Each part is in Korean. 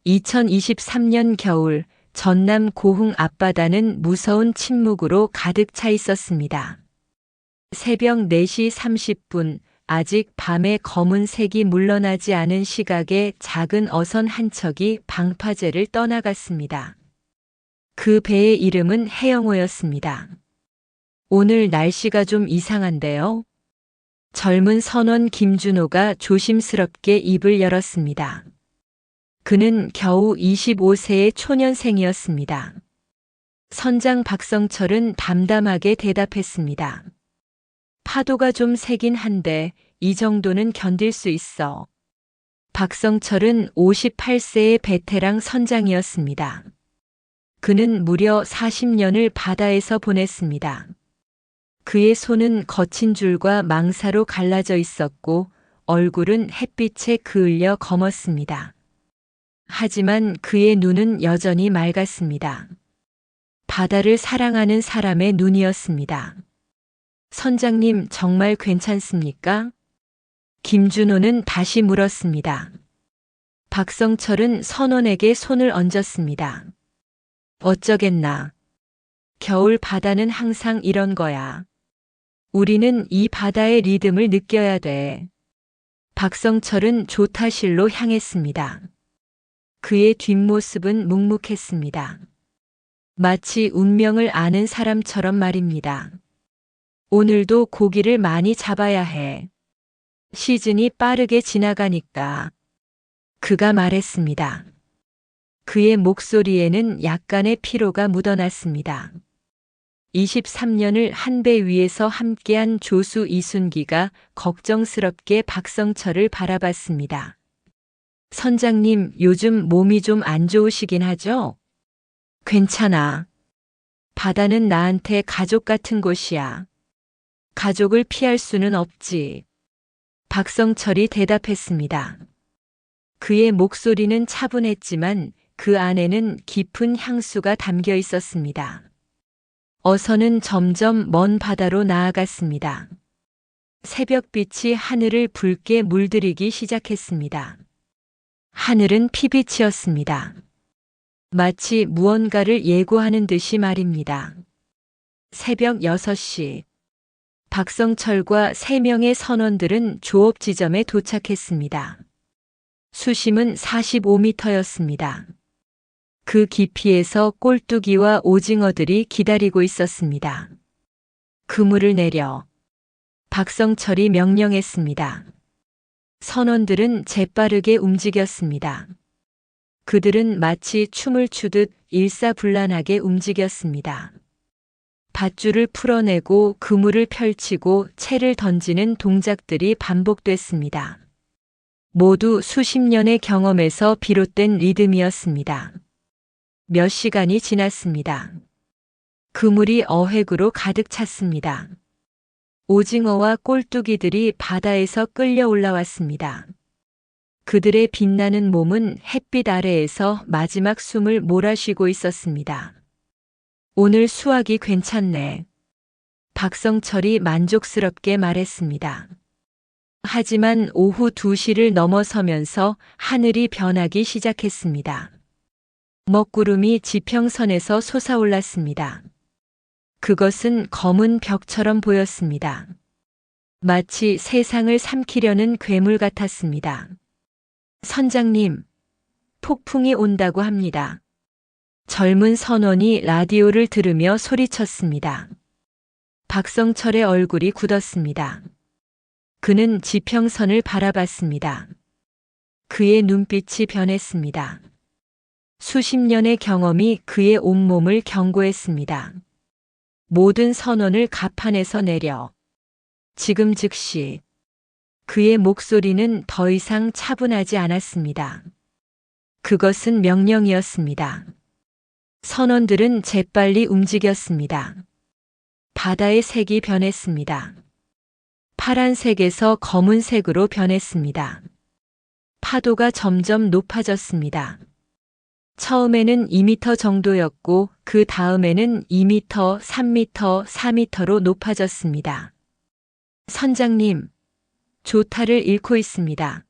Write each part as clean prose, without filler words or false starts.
2023년 겨울 전남 고흥 앞바다는 무서운 침묵으로 가득 차 있었습니다. 새벽 4시 30분, 아직 밤의 검은색이 물러나지 않은 시각에 작은 어선 한 척이 방파제를 떠나갔습니다. 그 배의 이름은 해영호였습니다. 오늘 날씨가 좀 이상한데요? 젊은 선원 김준호가 조심스럽게 입을 열었습니다. 그는 겨우 25세의 초년생이었습니다. 선장 박성철은 담담하게 대답했습니다. 파도가 좀 세긴 한데 이 정도는 견딜 수 있어. 박성철은 58세의 베테랑 선장이었습니다. 그는 무려 40년을 바다에서 보냈습니다. 그의 손은 거친 줄과 망사로 갈라져 있었고 얼굴은 햇빛에 그을려 검었습니다. 하지만 그의 눈은 여전히 맑았습니다. 바다를 사랑하는 사람의 눈이었습니다. 선장님, 정말 괜찮습니까? 김준호는 다시 물었습니다. 박성철은 선원에게 손을 얹었습니다. 어쩌겠나. 겨울 바다는 항상 이런 거야. 우리는 이 바다의 리듬을 느껴야 돼. 박성철은 조타실로 향했습니다. 그의 뒷모습은 묵묵했습니다. 마치 운명을 아는 사람처럼 말입니다. 오늘도 고기를 많이 잡아야 해. 시즌이 빠르게 지나가니까. 그가 말했습니다. 그의 목소리에는 약간의 피로가 묻어났습니다. 23년을 한 배 위에서 함께한 조수 이순기가 걱정스럽게 박성철을 바라봤습니다. 선장님, 요즘 몸이 좀 안 좋으시긴 하죠? 괜찮아. 바다는 나한테 가족 같은 곳이야. 가족을 피할 수는 없지. 박성철이 대답했습니다. 그의 목소리는 차분했지만 그 안에는 깊은 향수가 담겨 있었습니다. 어선은 점점 먼 바다로 나아갔습니다. 새벽빛이 하늘을 붉게 물들이기 시작했습니다. 하늘은 피빛이었습니다. 마치 무언가를 예고하는 듯이 말입니다. 새벽 6시. 박성철과 3명의 선원들은 조업 지점에 도착했습니다. 수심은 45m였습니다. 그 깊이에서 꼴뚜기와 오징어들이 기다리고 있었습니다. 그물을 내려. 박성철이 명령했습니다. 선원들은 재빠르게 움직였습니다. 그들은 마치 춤을 추듯 일사불란하게 움직였습니다. 밧줄을 풀어내고 그물을 펼치고 채를 던지는 동작들이 반복됐습니다. 모두 수십 년의 경험에서 비롯된 리듬이었습니다. 몇 시간이 지났습니다. 그물이 어획으로 가득 찼습니다. 오징어와 꼴뚜기들이 바다에서 끌려 올라왔습니다. 그들의 빛나는 몸은 햇빛 아래에서 마지막 숨을 몰아쉬고 있었습니다. 오늘 수확이 괜찮네. 박성철이 만족스럽게 말했습니다. 하지만 오후 2시를 넘어서면서 하늘이 변하기 시작했습니다. 먹구름이 지평선에서 솟아올랐습니다. 그것은 검은 벽처럼 보였습니다. 마치 세상을 삼키려는 괴물 같았습니다. 선장님, 폭풍이 온다고 합니다. 젊은 선원이 라디오를 들으며 소리쳤습니다. 박성철의 얼굴이 굳었습니다. 그는 지평선을 바라봤습니다. 그의 눈빛이 변했습니다. 수십 년의 경험이 그의 온몸을 경고했습니다. 모든 선원을 갑판에서 내려. 지금 즉시. 그의 목소리는 더 이상 차분하지 않았습니다. 그것은 명령이었습니다. 선원들은 재빨리 움직였습니다. 바다의 색이 변했습니다. 파란색에서 검은색으로 변했습니다. 파도가 점점 높아졌습니다. 처음에는 2m 정도였고 그 다음에는 2m, 3m, 4m로 높아졌습니다. 선장님, 조타를 잃고 있습니다.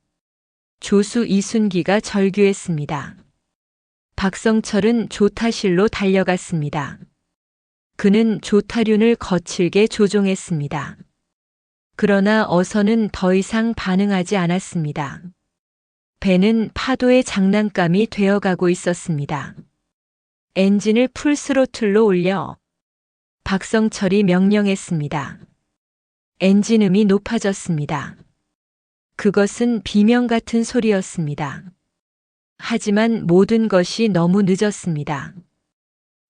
조수 이순기가 절규했습니다. 박성철은 조타실로 달려갔습니다. 그는 조타륜을 거칠게 조종했습니다. 그러나 어선은 더 이상 반응하지 않았습니다. 배는 파도의 장난감이 되어가고 있었습니다. 엔진을 풀스로틀로 올려 박성철이 명령했습니다. 엔진음이 높아졌습니다. 그것은 비명 같은 소리였습니다. 하지만 모든 것이 너무 늦었습니다.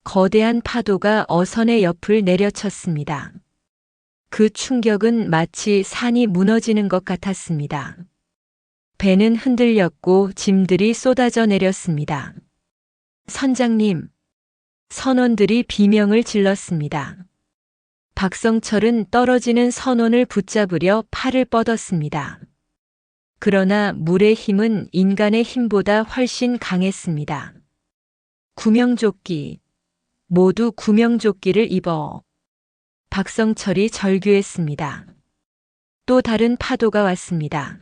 거대한 파도가 어선의 옆을 내려쳤습니다. 그 충격은 마치 산이 무너지는 것 같았습니다. 배는 흔들렸고 짐들이 쏟아져 내렸습니다. 선장님, 선원들이 비명을 질렀습니다. 박성철은 떨어지는 선원을 붙잡으려 팔을 뻗었습니다. 그러나 물의 힘은 인간의 힘보다 훨씬 강했습니다. 구명조끼, 모두 구명조끼를 입어. 박성철이 절규했습니다. 또 다른 파도가 왔습니다.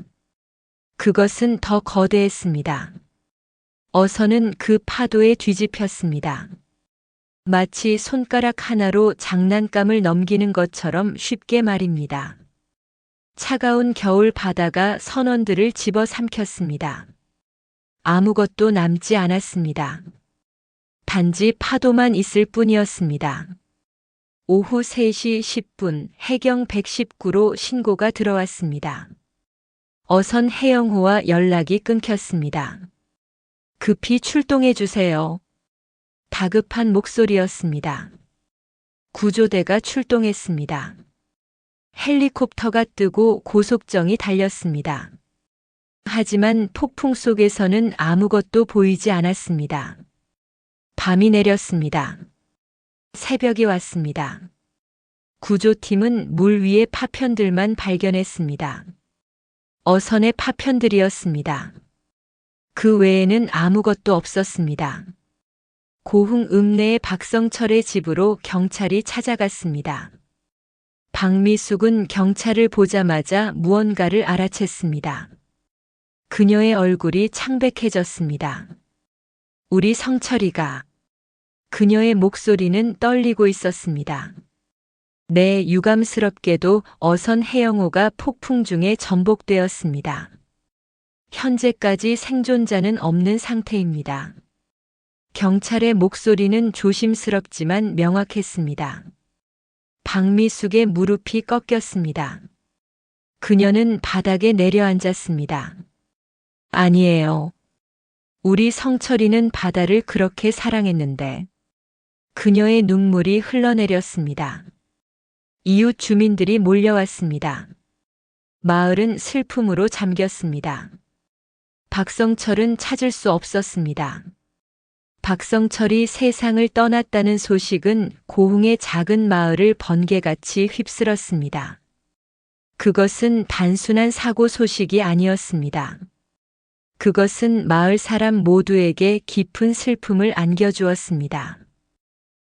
그것은 더 거대했습니다. 어선은 그 파도에 뒤집혔습니다. 마치 손가락 하나로 장난감을 넘기는 것처럼 쉽게 말입니다. 차가운 겨울 바다가 선원들을 집어삼켰습니다. 아무것도 남지 않았습니다. 단지 파도만 있을 뿐이었습니다. 오후 3시 10분 해경 119로 신고가 들어왔습니다. 어선 해영호와 연락이 끊겼습니다. 급히 출동해 주세요. 다급한 목소리였습니다. 구조대가 출동했습니다. 헬리콥터가 뜨고 고속정이 달렸습니다. 하지만 폭풍 속에서는 아무것도 보이지 않았습니다. 밤이 내렸습니다. 새벽이 왔습니다. 구조팀은 물 위의 파편들만 발견했습니다. 어선의 파편들이었습니다. 그 외에는 아무것도 없었습니다. 고흥 읍내의 박성철의 집으로 경찰이 찾아갔습니다. 박미숙은 경찰을 보자마자 무언가를 알아챘습니다. 그녀의 얼굴이 창백해졌습니다. 우리 성철이가. 그녀의 목소리는 떨리고 있었습니다. 네, 유감스럽게도 어선 해영호가 폭풍 중에 전복되었습니다. 현재까지 생존자는 없는 상태입니다. 경찰의 목소리는 조심스럽지만 명확했습니다. 박미숙의 무릎이 꺾였습니다. 그녀는 바닥에 내려앉았습니다. 아니에요. 우리 성철이는 바다를 그렇게 사랑했는데. 그녀의 눈물이 흘러내렸습니다. 이웃 주민들이 몰려왔습니다. 마을은 슬픔으로 잠겼습니다. 박성철은 찾을 수 없었습니다. 박성철이 세상을 떠났다는 소식은 고흥의 작은 마을을 번개같이 휩쓸었습니다. 그것은 단순한 사고 소식이 아니었습니다. 그것은 마을 사람 모두에게 깊은 슬픔을 안겨주었습니다.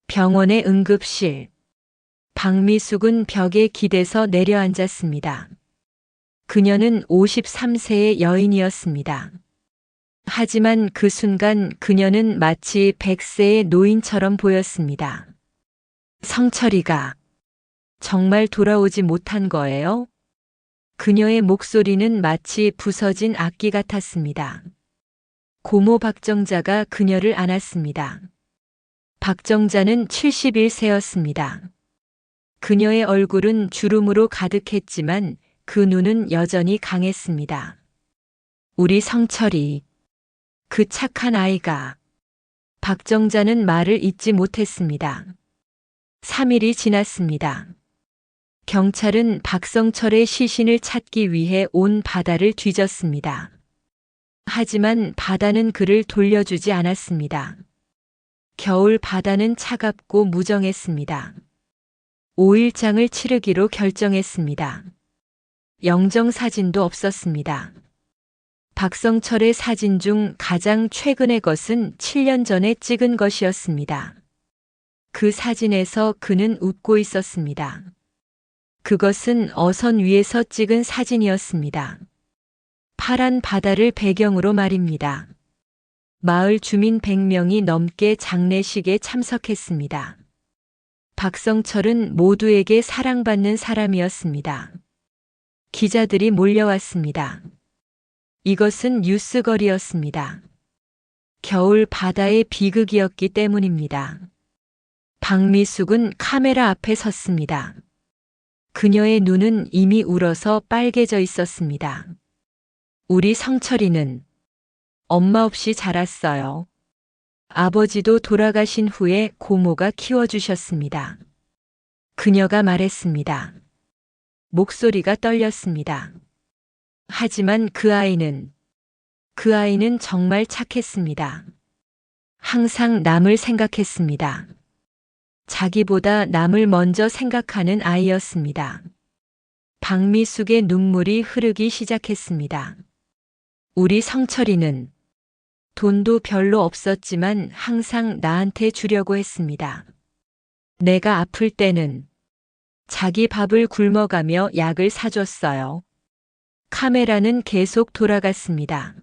병원의 응급실. 박미숙은 벽에 기대서 내려앉았습니다. 그녀는 53세의 여인이었습니다. 하지만 그 순간 그녀는 마치 100세의 노인처럼 보였습니다. 성철이가 정말 돌아오지 못한 거예요? 그녀의 목소리는 마치 부서진 악기 같았습니다. 고모 박정자가 그녀를 안았습니다. 박정자는 71세였습니다. 그녀의 얼굴은 주름으로 가득했지만 그 눈은 여전히 강했습니다. 우리 성철이, 그 착한 아이가. 박정자는 말을 잇지 못했습니다. 3일이 지났습니다. 경찰은 박성철의 시신을 찾기 위해 온 바다를 뒤졌습니다. 하지만 바다는 그를 돌려주지 않았습니다. 겨울 바다는 차갑고 무정했습니다. 5일장을 치르기로 결정했습니다. 영정사진도 없었습니다. 박성철의 사진 중 가장 최근의 것은 7년 전에 찍은 것이었습니다. 그 사진에서 그는 웃고 있었습니다. 그것은 어선 위에서 찍은 사진이었습니다. 파란 바다를 배경으로 말입니다. 마을 주민 100명이 넘게 장례식에 참석했습니다. 박성철은 모두에게 사랑받는 사람이었습니다. 기자들이 몰려왔습니다. 이것은 뉴스거리였습니다. 겨울 바다의 비극이었기 때문입니다. 박미숙은 카메라 앞에 섰습니다. 그녀의 눈은 이미 울어서 빨개져 있었습니다. 우리 성철이는 엄마 없이 자랐어요. 아버지도 돌아가신 후에 고모가 키워주셨습니다. 그녀가 말했습니다. 목소리가 떨렸습니다. 하지만 그 아이는 정말 착했습니다. 항상 남을 생각했습니다. 자기보다 남을 먼저 생각하는 아이였습니다. 박미숙의 눈물이 흐르기 시작했습니다. 우리 성철이는 돈도 별로 없었지만 항상 나한테 주려고 했습니다. 내가 아플 때는 자기 밥을 굶어가며 약을 사줬어요. 카메라는 계속 돌아갔습니다.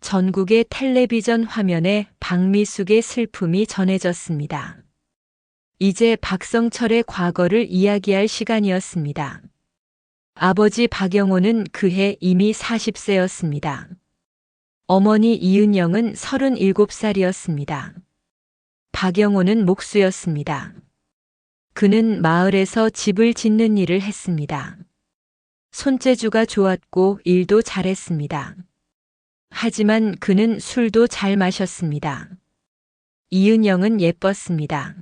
전국의 텔레비전 화면에 박미숙의 슬픔이 전해졌습니다. 이제 박성철의 과거를 이야기할 시간이었습니다. 아버지 박영호는 그해 이미 40세였습니다. 어머니 이은영은 37살이었습니다. 박영호는 목수였습니다. 그는 마을에서 집을 짓는 일을 했습니다. 손재주가 좋았고 일도 잘했습니다. 하지만 그는 술도 잘 마셨습니다. 이은영은 예뻤습니다.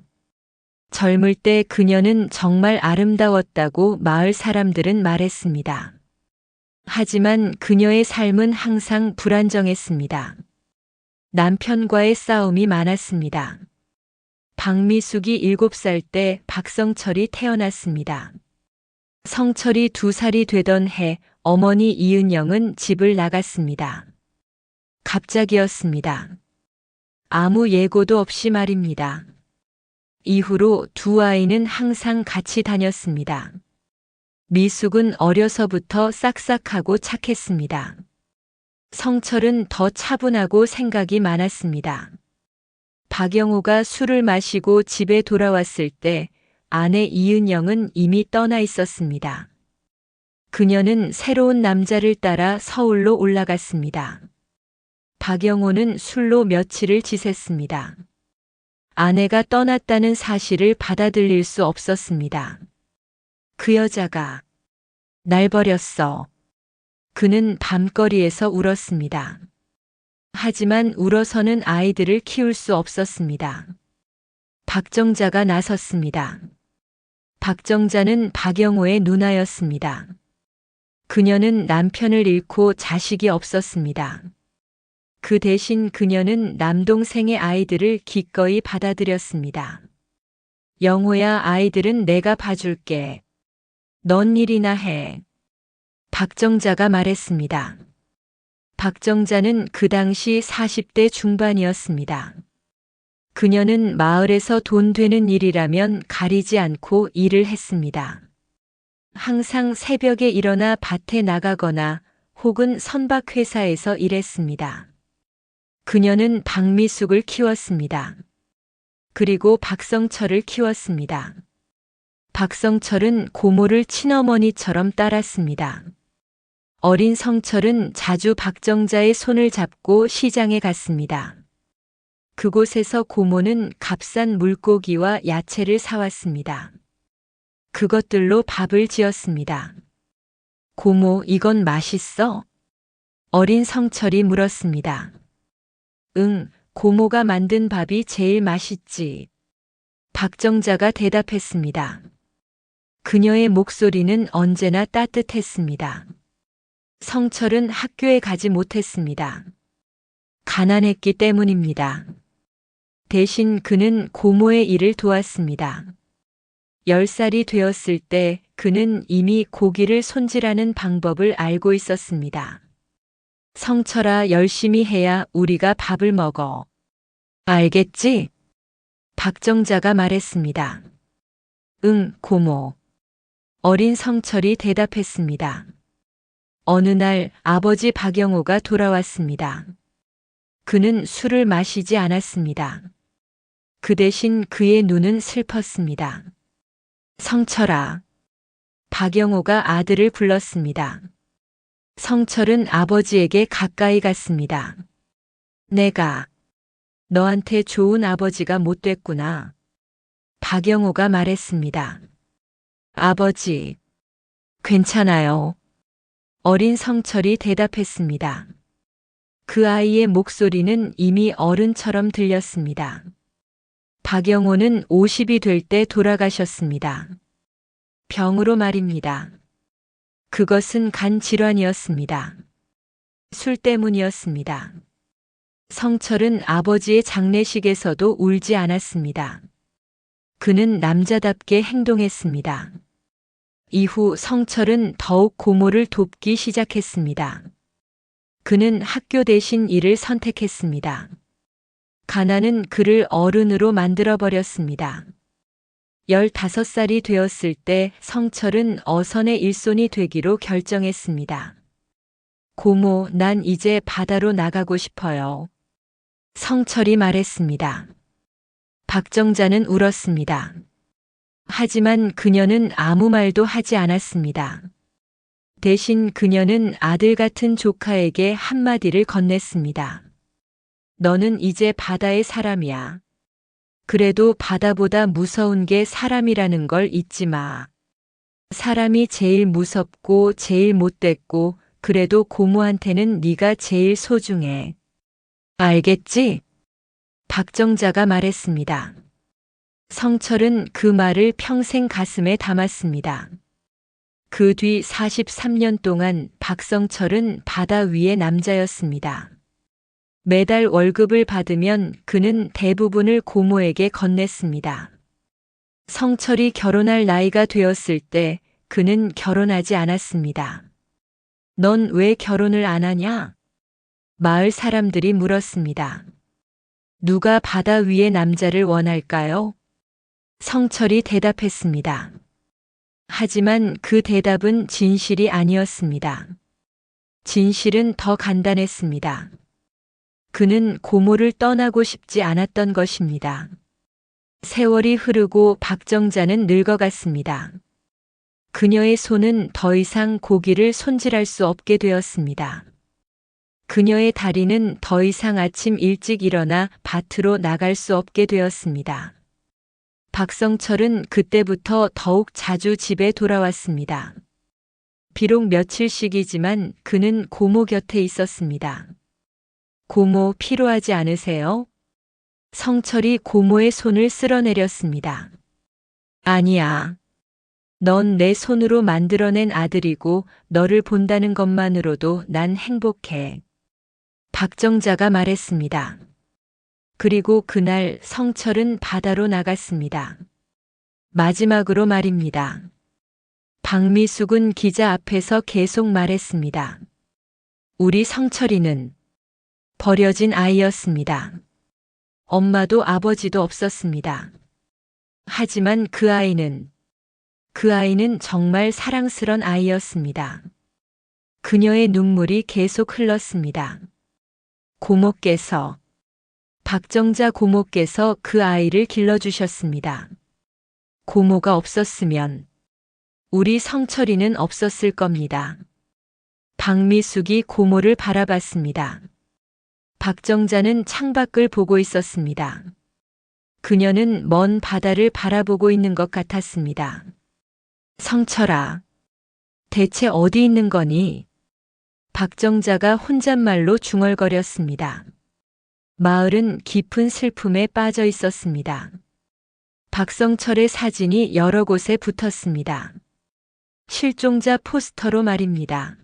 젊을 때 그녀는 정말 아름다웠다고 마을 사람들은 말했습니다. 하지만 그녀의 삶은 항상 불안정했습니다. 남편과의 싸움이 많았습니다. 박미숙이 7살 때 박성철이 태어났습니다. 성철이 2살이 되던 해 어머니 이은영은 집을 나갔습니다. 갑자기였습니다. 아무 예고도 없이 말입니다. 이후로 두 아이는 항상 같이 다녔습니다. 미숙은 어려서부터 싹싹하고 착했습니다. 성철은 더 차분하고 생각이 많았습니다. 박영호가 술을 마시고 집에 돌아왔을 때 아내 이은영은 이미 떠나 있었습니다. 그녀는 새로운 남자를 따라 서울로 올라갔습니다. 박영호는 술로 며칠을 지샜습니다. 아내가 떠났다는 사실을 받아들일 수 없었습니다. 그 여자가 날 버렸어. 그는 밤거리에서 울었습니다. 하지만 울어서는 아이들을 키울 수 없었습니다. 박정자가 나섰습니다. 박정자는 박영호의 누나였습니다. 그녀는 남편을 잃고 자식이 없었습니다. 그 대신 그녀는 남동생의 아이들을 기꺼이 받아들였습니다. 영호야, 아이들은 내가 봐줄게. 넌 일이나 해. 박정자가 말했습니다. 박정자는 그 당시 40대 중반이었습니다. 그녀는 마을에서 돈 되는 일이라면 가리지 않고 일을 했습니다. 항상 새벽에 일어나 밭에 나가거나 혹은 선박회사에서 일했습니다. 그녀는 박미숙을 키웠습니다. 그리고 박성철을 키웠습니다. 박성철은 고모를 친어머니처럼 따랐습니다. 어린 성철은 자주 박정자의 손을 잡고 시장에 갔습니다. 그곳에서 고모는 값싼 물고기와 야채를 사왔습니다. 그것들로 밥을 지었습니다. 고모, 이건 맛있어? 어린 성철이 물었습니다. 응, 고모가 만든 밥이 제일 맛있지. 박정자가 대답했습니다. 그녀의 목소리는 언제나 따뜻했습니다. 성철은 학교에 가지 못했습니다. 가난했기 때문입니다. 대신 그는 고모의 일을 도왔습니다. 10살이 되었을 때 그는 이미 고기를 손질하는 방법을 알고 있었습니다. 성철아, 열심히 해야 우리가 밥을 먹어. 알겠지? 박정자가 말했습니다. 응, 고모. 어린 성철이 대답했습니다. 어느 날 아버지 박영호가 돌아왔습니다. 그는 술을 마시지 않았습니다. 그 대신 그의 눈은 슬펐습니다. 성철아. 박영호가 아들을 불렀습니다. 성철은 아버지에게 가까이 갔습니다. 내가 너한테 좋은 아버지가 못 됐구나. 박영호가 말했습니다. 아버지, 괜찮아요. 어린 성철이 대답했습니다. 그 아이의 목소리는 이미 어른처럼 들렸습니다. 박영호는 50이 될 때 돌아가셨습니다. 병으로 말입니다. 그것은 간 질환이었습니다. 술 때문이었습니다. 성철은 아버지의 장례식에서도 울지 않았습니다. 그는 남자답게 행동했습니다. 이후 성철은 더욱 고모를 돕기 시작했습니다. 그는 학교 대신 일을 선택했습니다. 가난은 그를 어른으로 만들어버렸습니다. 15살이 되었을 때 성철은 어선의 일손이 되기로 결정했습니다. 고모, 난 이제 바다로 나가고 싶어요. 성철이 말했습니다. 박정자는 울었습니다. 하지만 그녀는 아무 말도 하지 않았습니다. 대신 그녀는 아들 같은 조카에게 한마디를 건넸습니다. 너는 이제 바다의 사람이야. 그래도 바다보다 무서운 게 사람이라는 걸 잊지 마. 사람이 제일 무섭고 제일 못됐고 그래도 고모한테는 네가 제일 소중해. 알겠지? 박정자가 말했습니다. 성철은 그 말을 평생 가슴에 담았습니다. 그 뒤 43년 동안 박성철은 바다 위의 남자였습니다. 매달 월급을 받으면 그는 대부분을 고모에게 건넸습니다. 성철이 결혼할 나이가 되었을 때 그는 결혼하지 않았습니다. 넌 왜 결혼을 안 하냐? 마을 사람들이 물었습니다. 누가 바다 위의 남자를 원할까요? 성철이 대답했습니다. 하지만 그 대답은 진실이 아니었습니다. 진실은 더 간단했습니다. 그는 고모를 떠나고 싶지 않았던 것입니다. 세월이 흐르고 박정자는 늙어갔습니다. 그녀의 손은 더 이상 고기를 손질할 수 없게 되었습니다. 그녀의 다리는 더 이상 아침 일찍 일어나 밭으로 나갈 수 없게 되었습니다. 박성철은 그때부터 더욱 자주 집에 돌아왔습니다. 비록 며칠씩이지만 그는 고모 곁에 있었습니다. 고모 필요하지 않으세요? 성철이 고모의 손을 쓸어내렸습니다. 아니야. 넌 내 손으로 만들어낸 아들이고 너를 본다는 것만으로도 난 행복해. 박정자가 말했습니다. 그리고 그날 성철은 바다로 나갔습니다. 마지막으로 말입니다. 박미숙은 기자 앞에서 계속 말했습니다. 우리 성철이는 버려진 아이였습니다. 엄마도 아버지도 없었습니다. 하지만 그 아이는 정말 사랑스런 아이였습니다. 그녀의 눈물이 계속 흘렀습니다. 고모께서, 박정자 고모께서 그 아이를 길러주셨습니다. 고모가 없었으면 우리 성철이는 없었을 겁니다. 박미숙이 고모를 바라봤습니다. 박정자는 창밖을 보고 있었습니다. 그녀는 먼 바다를 바라보고 있는 것 같았습니다. 성철아, 대체 어디 있는 거니? 박정자가 혼잣말로 중얼거렸습니다. 마을은 깊은 슬픔에 빠져 있었습니다. 박성철의 사진이 여러 곳에 붙었습니다. 실종자 포스터로 말입니다.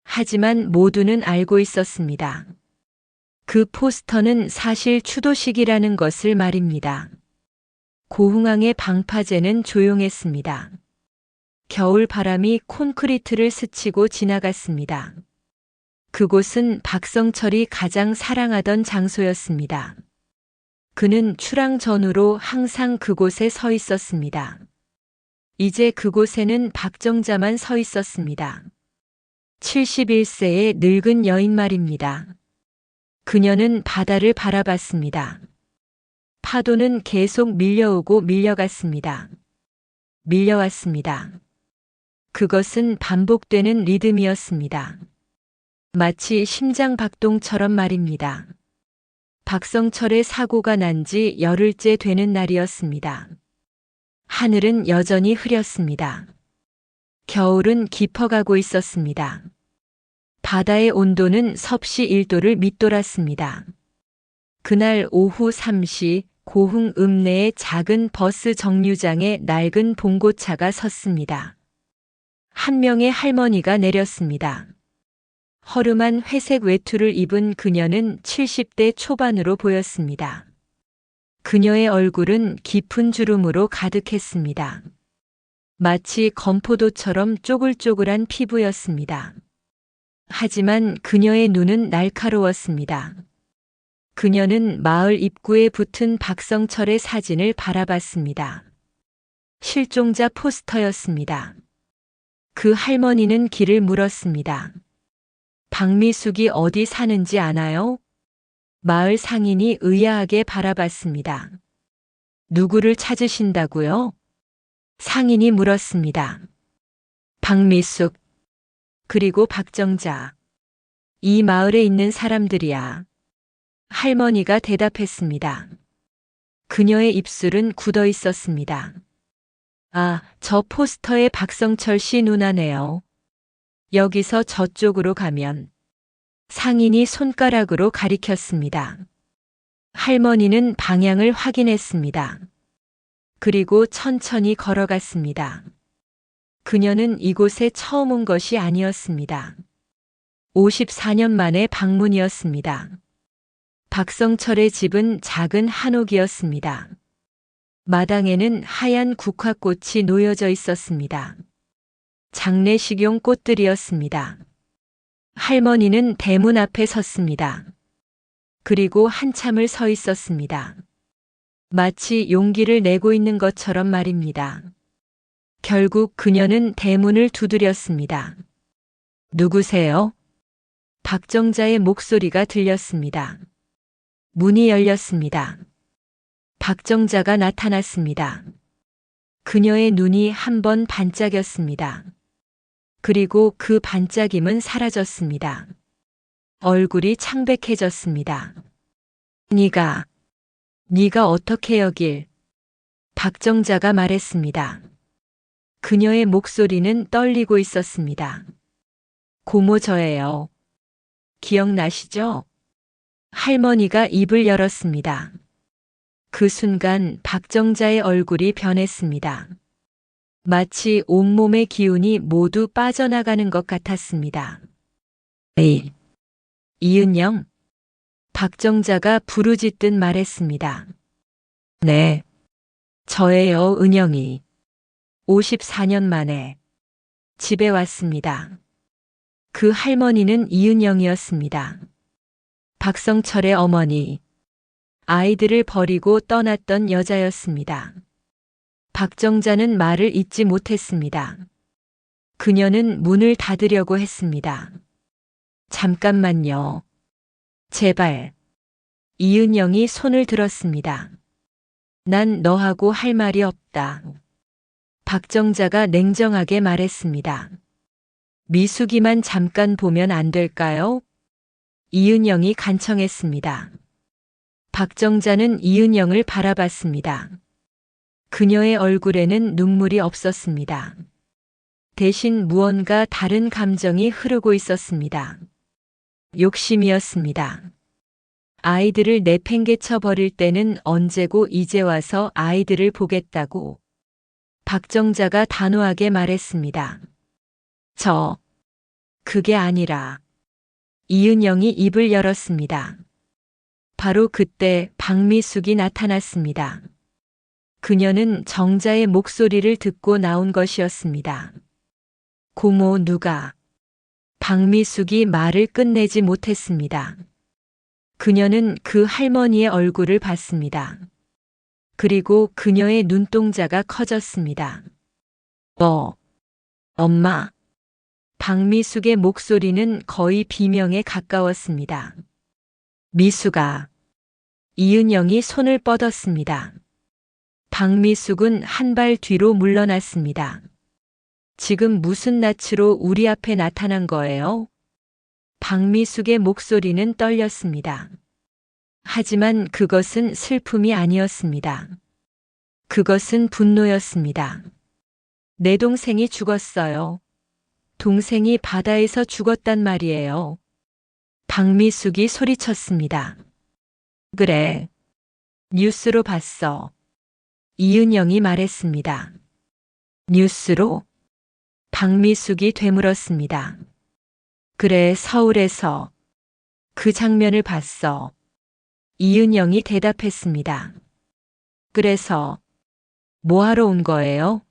하지만 모두는 알고 있었습니다. 그 포스터는 사실 추도식이라는 것을 말입니다. 고흥항의 방파제는 조용했습니다. 겨울 바람이 콘크리트를 스치고 지나갔습니다. 그곳은 박성철이 가장 사랑하던 장소였습니다. 그는 출항 전후로 항상 그곳에 서 있었습니다. 이제 그곳에는 박정자만 서 있었습니다. 71세의 늙은 여인 말입니다. 그녀는 바다를 바라봤습니다. 파도는 계속 밀려오고 밀려갔습니다. 밀려왔습니다. 그것은 반복되는 리듬이었습니다. 마치 심장 박동처럼 말입니다. 박성철의 사고가 난 지 열흘째 되는 날이었습니다. 하늘은 여전히 흐렸습니다. 겨울은 깊어가고 있었습니다. 바다의 온도는 섭씨 1도를 밑돌았습니다. 그날 오후 3시 고흥 읍내의 작은 버스 정류장에 낡은 봉고차가 섰습니다. 한 명의 할머니가 내렸습니다. 허름한 회색 외투를 입은 그녀는 70대 초반으로 보였습니다. 그녀의 얼굴은 깊은 주름으로 가득했습니다. 마치 건포도처럼 쪼글쪼글한 피부였습니다. 하지만 그녀의 눈은 날카로웠습니다. 그녀는 마을 입구에 붙은 박성철의 사진을 바라봤습니다. 실종자 포스터였습니다. 그 할머니는 길을 물었습니다. 박미숙이 어디 사는지 아나요? 마을 상인이 의아하게 바라봤습니다. 누구를 찾으신다고요? 상인이 물었습니다. 박미숙, 그리고 박정자. 이 마을에 있는 사람들이야. 할머니가 대답했습니다. 그녀의 입술은 굳어 있었습니다. 아, 저 포스터의 박성철 씨 누나네요. 여기서 저쪽으로 가면. 상인이 손가락으로 가리켰습니다. 할머니는 방향을 확인했습니다. 그리고 천천히 걸어갔습니다. 그녀는 이곳에 처음 온 것이 아니었습니다. 54년 만의 방문이었습니다. 박성철의 집은 작은 한옥이었습니다. 마당에는 하얀 국화꽃이 놓여져 있었습니다. 장례식용 꽃들이었습니다. 할머니는 대문 앞에 섰습니다. 그리고 한참을 서 있었습니다. 마치 용기를 내고 있는 것처럼 말입니다. 결국 그녀는 대문을 두드렸습니다. 누구세요? 박정자의 목소리가 들렸습니다. 문이 열렸습니다. 박정자가 나타났습니다. 그녀의 눈이 한 번 반짝였습니다. 그리고 그 반짝임은 사라졌습니다. 얼굴이 창백해졌습니다. 네가 어떻게 여길? 박정자가 말했습니다. 그녀의 목소리는 떨리고 있었습니다. 고모 저예요. 기억나시죠? 할머니가 입을 열었습니다. 그 순간 박정자의 얼굴이 변했습니다. 마치 온몸의 기운이 모두 빠져나가는 것 같았습니다. 에이, 이은영? 박정자가 부르짖듯 말했습니다. 네, 저예요, 은영이. 54년 만에 집에 왔습니다. 그 할머니는 이은영이었습니다. 박성철의 어머니. 아이들을 버리고 떠났던 여자였습니다. 박정자는 말을 잇지 못했습니다. 그녀는 문을 닫으려고 했습니다. 잠깐만요. 제발. 이은영이 손을 들었습니다. 난 너하고 할 말이 없다. 박정자가 냉정하게 말했습니다. 미숙이만 잠깐 보면 안 될까요? 이은영이 간청했습니다. 박정자는 이은영을 바라봤습니다. 그녀의 얼굴에는 눈물이 없었습니다. 대신 무언가 다른 감정이 흐르고 있었습니다. 욕심이었습니다. 아이들을 내팽개쳐 버릴 때는 언제고 이제 와서 아이들을 보겠다고. 박정자가 단호하게 말했습니다. 그게 아니라. 이은영이 입을 열었습니다. 바로 그때 박미숙이 나타났습니다. 그녀는 정자의 목소리를 듣고 나온 것이었습니다. 고모 누가? 박미숙이 말을 끝내지 못했습니다. 그녀는 그 할머니의 얼굴을 봤습니다. 그리고 그녀의 눈동자가 커졌습니다. 엄마. 박미숙의 목소리는 거의 비명에 가까웠습니다. 미숙아. 이은영이 손을 뻗었습니다. 박미숙은 한 발 뒤로 물러났습니다. 지금 무슨 낯으로 우리 앞에 나타난 거예요? 박미숙의 목소리는 떨렸습니다. 하지만 그것은 슬픔이 아니었습니다. 그것은 분노였습니다. 내 동생이 죽었어요. 동생이 바다에서 죽었단 말이에요. 박미숙이 소리쳤습니다. 그래. 뉴스로 봤어. 이은영이 말했습니다. 뉴스로? 박미숙이 되물었습니다. 그래, 서울에서 그 장면을 봤어. 이은영이 대답했습니다. 그래서 뭐하러 온 거예요?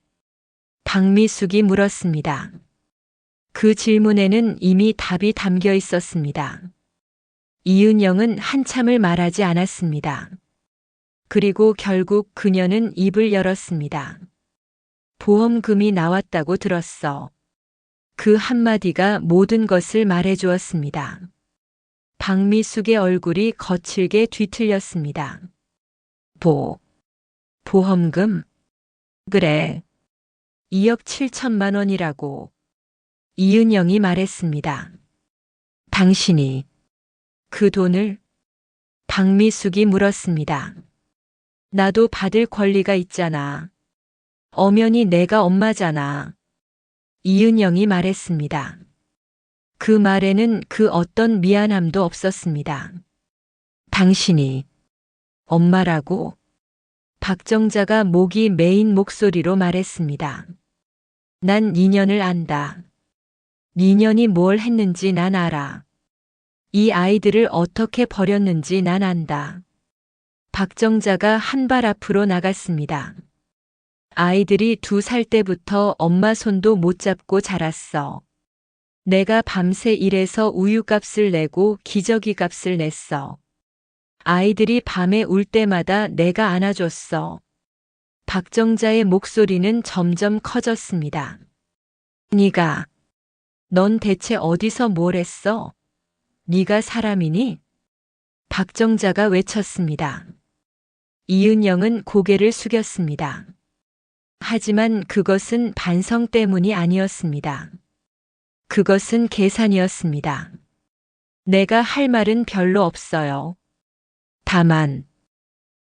박미숙이 물었습니다. 그 질문에는 이미 답이 담겨 있었습니다. 이은영은 한참을 말하지 않았습니다. 그리고 결국 그녀는 입을 열었습니다. 보험금이 나왔다고 들었어. 그 한마디가 모든 것을 말해주었습니다. 박미숙의 얼굴이 거칠게 뒤틀렸습니다. 보험금? 그래. 2억 7천만 원이라고. 이은영이 말했습니다. 당신이 그 돈을? 박미숙이 물었습니다. 나도 받을 권리가 있잖아. 엄연히 내가 엄마잖아. 이은영이 말했습니다. 그 말에는 그 어떤 미안함도 없었습니다. 당신이 엄마라고? 박정자가 목이 메인 목소리로 말했습니다. 난 니년을 안다. 니년이 뭘 했는지 난 알아. 이 아이들을 어떻게 버렸는지 난 안다. 박정자가 한 발 앞으로 나갔습니다. 아이들이 2살 때부터 엄마 손도 못 잡고 자랐어. 내가 밤새 일해서 우유값을 내고 기저귀 값을 냈어. 아이들이 밤에 울 때마다 내가 안아줬어. 박정자의 목소리는 점점 커졌습니다. 넌 대체 어디서 뭘 했어? 네가 사람이니? 박정자가 외쳤습니다. 이은영은 고개를 숙였습니다. 하지만 그것은 반성 때문이 아니었습니다. 그것은 계산이었습니다. 내가 할 말은 별로 없어요. 다만,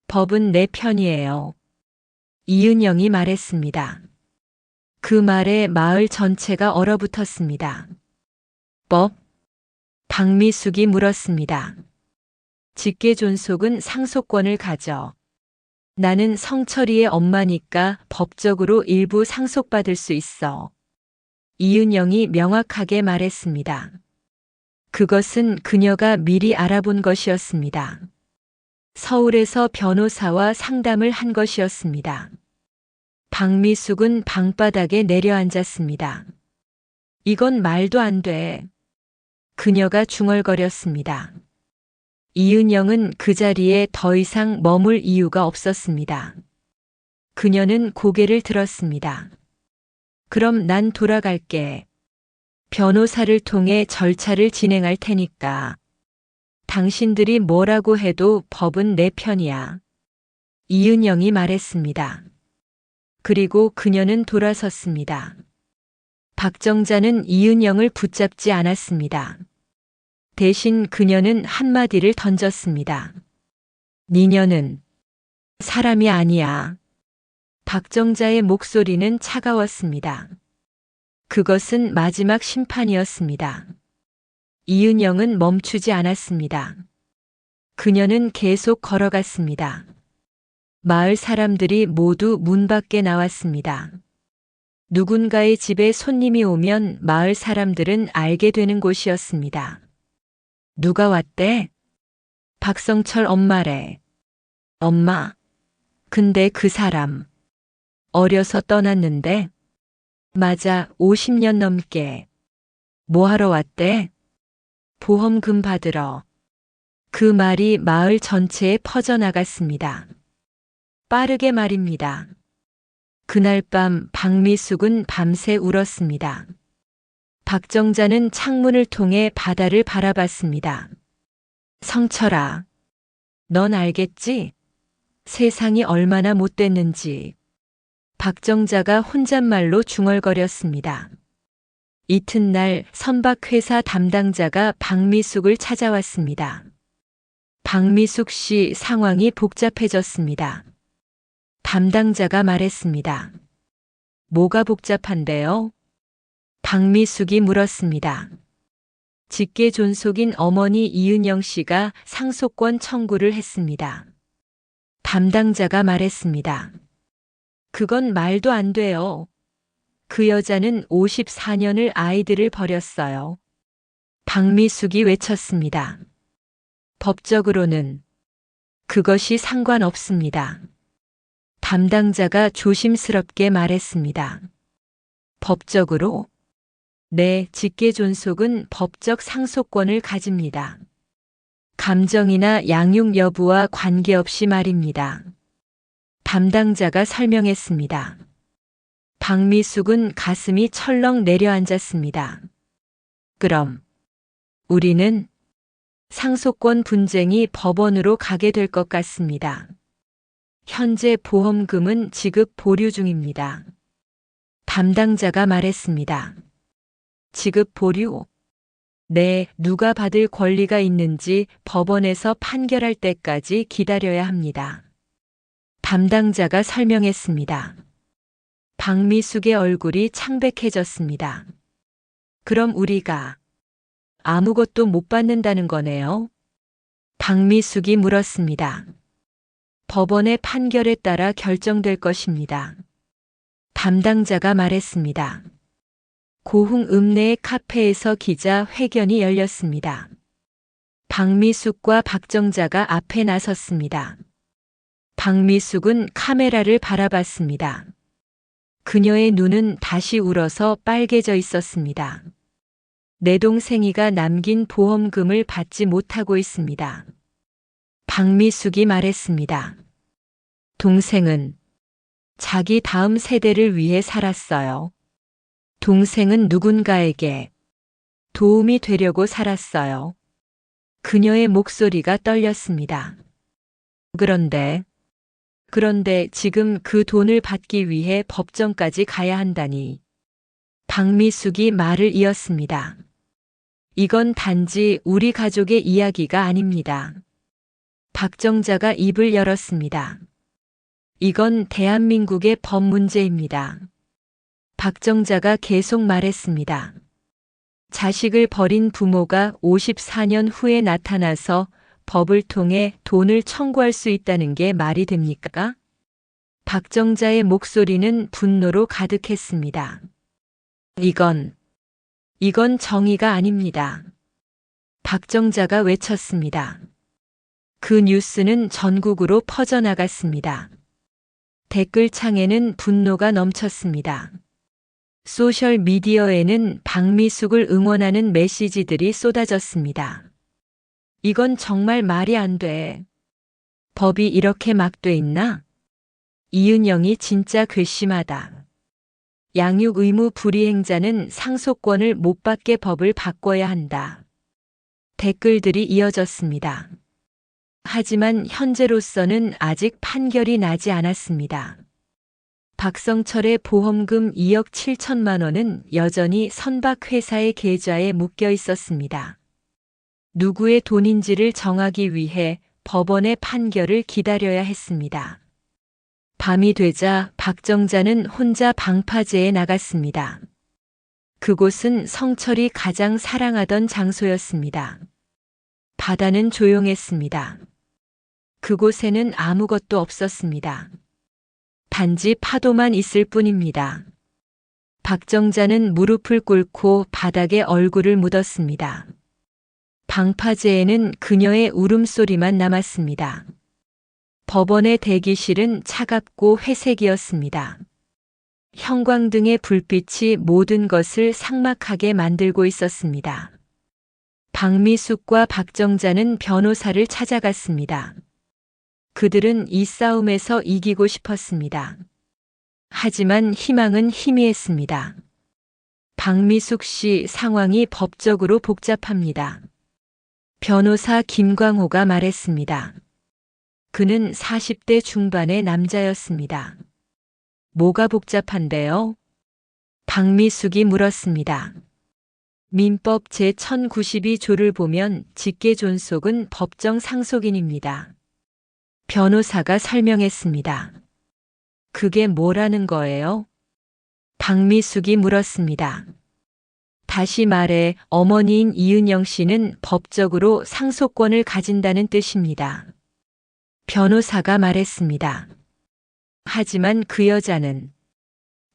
법은 내 편이에요. 이은영이 말했습니다. 그 말에 마을 전체가 얼어붙었습니다. 법? 박미숙이 물었습니다. 직계존속은 상속권을 가져. 나는 성철이의 엄마니까 법적으로 일부 상속받을 수 있어. 이은영이 명확하게 말했습니다. 그것은 그녀가 미리 알아본 것이었습니다. 서울에서 변호사와 상담을 한 것이었습니다. 박미숙은 방바닥에 내려앉았습니다. 이건 말도 안 돼. 그녀가 중얼거렸습니다. 이은영은 그 자리에 더 이상 머물 이유가 없었습니다. 그녀는 고개를 들었습니다. 그럼 난 돌아갈게. 변호사를 통해 절차를 진행할 테니까. 당신들이 뭐라고 해도 법은 내 편이야. 이은영이 말했습니다. 그리고 그녀는 돌아섰습니다. 박정자는 이은영을 붙잡지 않았습니다. 대신 그녀는 한마디를 던졌습니다. 니녀는 사람이 아니야. 박정자의 목소리는 차가웠습니다. 그것은 마지막 심판이었습니다. 이은영은 멈추지 않았습니다. 그녀는 계속 걸어갔습니다. 마을 사람들이 모두 문 밖에 나왔습니다. 누군가의 집에 손님이 오면 마을 사람들은 알게 되는 곳이었습니다. 누가 왔대? 박성철 엄마래. 엄마. 근데 그 사람. 어려서 떠났는데? 맞아, 50년 넘게. 뭐하러 왔대? 보험금 받으러. 그 말이 마을 전체에 퍼져나갔습니다. 빠르게 말입니다. 그날 밤 박미숙은 밤새 울었습니다. 박정자는 창문을 통해 바다를 바라봤습니다. 성철아, 넌 알겠지? 세상이 얼마나 못됐는지. 박정자가 혼잣말로 중얼거렸습니다. 이튿날 선박회사 담당자가 박미숙을 찾아왔습니다. 박미숙 씨 상황이 복잡해졌습니다. 담당자가 말했습니다. 뭐가 복잡한데요? 박미숙이 물었습니다. 직계 존속인 어머니 이은영 씨가 상속권 청구를 했습니다. 담당자가 말했습니다. 그건 말도 안 돼요. 그 여자는 54년을 아이들을 버렸어요. 박미숙이 외쳤습니다. 법적으로는 그것이 상관없습니다. 담당자가 조심스럽게 말했습니다. 법적으로? 네, 직계 존속은 법적 상속권을 가집니다. 감정이나 양육 여부와 관계없이 말입니다. 담당자가 설명했습니다. 박미숙은 가슴이 철렁 내려앉았습니다. 그럼 우리는 상속권 분쟁이 법원으로 가게 될 것 같습니다. 현재 보험금은 지급 보류 중입니다. 담당자가 말했습니다. 지급 보류? 네, 누가 받을 권리가 있는지 법원에서 판결할 때까지 기다려야 합니다. 담당자가 설명했습니다. 박미숙의 얼굴이 창백해졌습니다. 그럼 우리가 아무것도 못 받는다는 거네요? 박미숙이 물었습니다. 법원의 판결에 따라 결정될 것입니다. 담당자가 말했습니다. 고흥 읍내의 카페에서 기자 회견이 열렸습니다. 박미숙과 박정자가 앞에 나섰습니다. 박미숙은 카메라를 바라봤습니다. 그녀의 눈은 다시 울어서 빨개져 있었습니다. 내 동생이가 남긴 보험금을 받지 못하고 있습니다. 박미숙이 말했습니다. 동생은 자기 다음 세대를 위해 살았어요. 동생은 누군가에게 도움이 되려고 살았어요. 그녀의 목소리가 떨렸습니다. 그런데 지금 그 돈을 받기 위해 법정까지 가야 한다니. 박미숙이 말을 이었습니다. 이건 단지 우리 가족의 이야기가 아닙니다. 박정자가 입을 열었습니다. 이건 대한민국의 법 문제입니다. 박정자가 계속 말했습니다. 자식을 버린 부모가 54년 후에 나타나서 법을 통해 돈을 청구할 수 있다는 게 말이 됩니까? 박정자의 목소리는 분노로 가득했습니다. 이건 정의가 아닙니다. 박정자가 외쳤습니다. 그 뉴스는 전국으로 퍼져나갔습니다. 댓글창에는 분노가 넘쳤습니다. 소셜미디어에는 박미숙을 응원하는 메시지들이 쏟아졌습니다. 이건 정말 말이 안 돼. 법이 이렇게 막 돼 있나? 이은영이 진짜 괘씸하다. 양육 의무 불이행자는 상속권을 못 받게 법을 바꿔야 한다. 댓글들이 이어졌습니다. 하지만 현재로서는 아직 판결이 나지 않았습니다. 박성철의 보험금 2억 7천만 원은 여전히 선박회사의 계좌에 묶여 있었습니다. 누구의 돈인지를 정하기 위해 법원의 판결을 기다려야 했습니다. 밤이 되자 박정자는 혼자 방파제에 나갔습니다. 그곳은 성철이 가장 사랑하던 장소였습니다. 바다는 조용했습니다. 그곳에는 아무것도 없었습니다. 단지 파도만 있을 뿐입니다. 박정자는 무릎을 꿇고 바닥에 얼굴을 묻었습니다. 방파제에는 그녀의 울음소리만 남았습니다. 법원의 대기실은 차갑고 회색이었습니다. 형광등의 불빛이 모든 것을 삭막하게 만들고 있었습니다. 박미숙과 박정자는 변호사를 찾아갔습니다. 그들은 이 싸움에서 이기고 싶었습니다. 하지만 희망은 희미했습니다. 박미숙 씨 상황이 법적으로 복잡합니다. 변호사 김광호가 말했습니다. 그는 40대 중반의 남자였습니다. 뭐가 복잡한데요? 박미숙이 물었습니다. 민법 제1092조를 보면 직계존속은 법정 상속인입니다. 변호사가 설명했습니다. 그게 뭐라는 거예요? 박미숙이 물었습니다. 다시 말해 어머니인 이은영 씨는 법적으로 상속권을 가진다는 뜻입니다. 변호사가 말했습니다. 하지만 그 여자는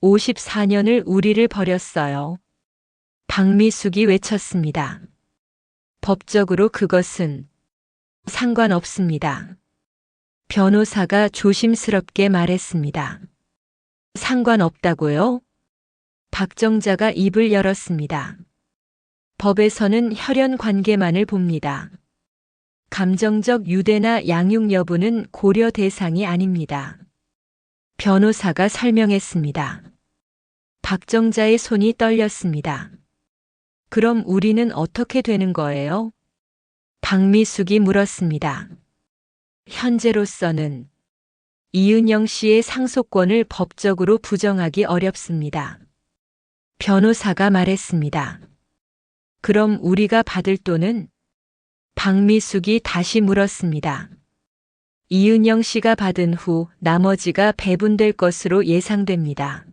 54년을 우리를 버렸어요. 박미숙이 외쳤습니다. 법적으로 그것은 상관없습니다. 변호사가 조심스럽게 말했습니다. 상관없다고요? 박정자가 입을 열었습니다. 법에서는 혈연 관계만을 봅니다. 감정적 유대나 양육 여부는 고려 대상이 아닙니다. 변호사가 설명했습니다. 박정자의 손이 떨렸습니다. 그럼 우리는 어떻게 되는 거예요? 박미숙이 물었습니다. 현재로서는 이은영 씨의 상속권을 법적으로 부정하기 어렵습니다. 변호사가 말했습니다. 그럼 우리가 받을 돈은? 박미숙이 다시 물었습니다. 이은영 씨가 받은 후 나머지가 배분될 것으로 예상됩니다.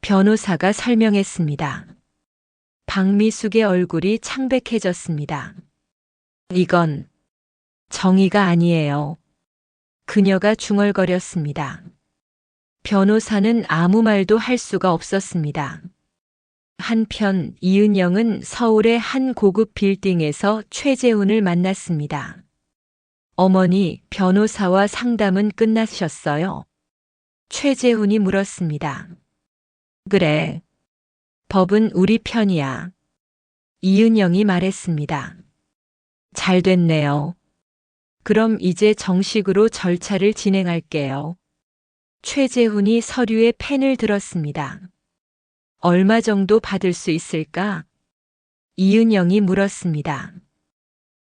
변호사가 설명했습니다. 박미숙의 얼굴이 창백해졌습니다. 이건 정의가 아니에요. 그녀가 중얼거렸습니다. 변호사는 아무 말도 할 수가 없었습니다. 한편 이은영은 서울의 한 고급 빌딩에서 최재훈을 만났습니다. 어머니, 변호사와 상담은 끝나셨어요? 최재훈이 물었습니다. 그래. 법은 우리 편이야. 이은영이 말했습니다. 잘 됐네요. 그럼 이제 정식으로 절차를 진행할게요. 최재훈이 서류에 펜을 들었습니다. 얼마 정도 받을 수 있을까? 이은영이 물었습니다.